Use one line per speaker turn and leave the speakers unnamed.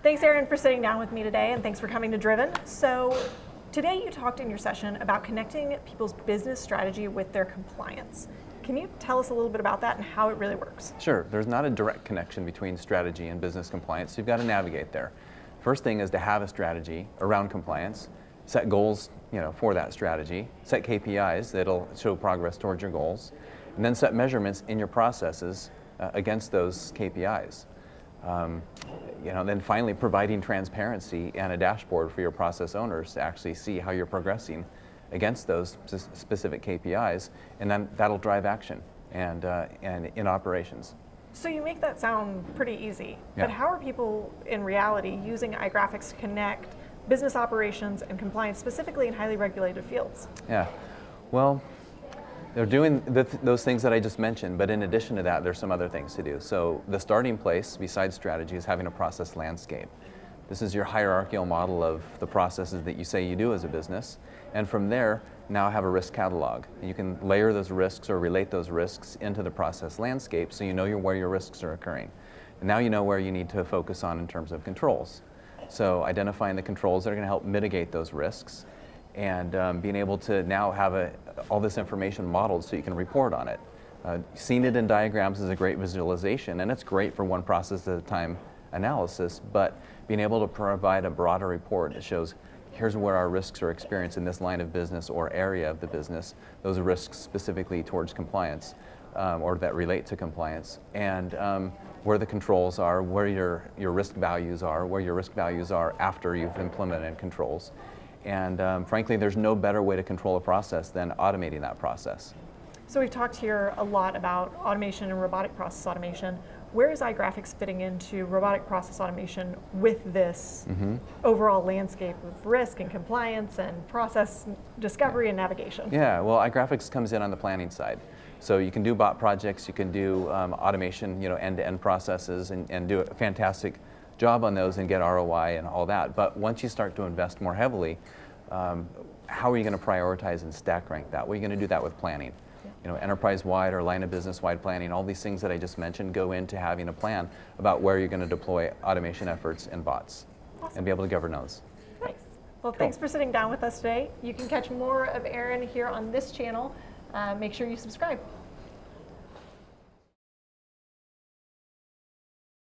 Thanks, Aaron, for sitting down with me today, and thanks for coming to Driven. So today you talked in your session about connecting people's business strategy with their compliance. Can you tell us a little bit about that and how it really works?
Sure. There's not a direct connection between strategy and business compliance, so you've got to navigate there. First thing is to have a strategy around compliance, set goals for that strategy, set KPIs that'll show progress towards your goals, and then set measurements in your processes against those KPIs. Then finally providing transparency and a dashboard for your process owners to actually see how you're progressing against those specific KPIs, and then that'll drive action and in operations.
So you make that sound pretty easy,
Yeah.
but how are people in reality using iGrafx to connect business operations and compliance, specifically in highly regulated fields?
Yeah, well, they're doing those things that I just mentioned, but in addition to that, there's some other things to do. So the starting place, besides strategy, is having a process landscape. This is your hierarchical model of the processes that you say you do as a business. And from there, now have a risk catalog. You can layer those risks or relate those risks into the process landscape so you know where your risks are occurring. And now you know where you need to focus on in terms of controls. So identifying the controls that are going to help mitigate those risks, and being able to now have all this information modeled so you can report on it. Seeing it in diagrams is a great visualization, and it's great for one process at a time analysis, but being able to provide a broader report that shows here's where our risks are experienced in this line of business or area of the business, those are risks specifically towards compliance or that relate to compliance, and where the controls are, where your risk values are, where your risk values are after you've implemented controls. And frankly, there's no better way to control a process than automating that process.
So we've talked here a lot about automation and robotic process automation. Where is iGrafx fitting into robotic process automation with this overall landscape of risk and compliance and process discovery and navigation?
Yeah, well, iGrafx comes in on the planning side. So you can do bot projects, you can do automation, end-to-end processes, and do a fantastic job on those and get ROI and all that. But once you start to invest more heavily, how are you going to prioritize and stack rank that? Well, you're going to do that with planning. Enterprise-wide or line of business-wide planning, all these things that I just mentioned go into having a plan about where you're going to deploy automation efforts and bots.
Awesome.
And be able to govern those.
Nice. Well,
Cool.
Thanks for sitting down with us today. You can catch more of Aaron here on this channel. Make sure you subscribe.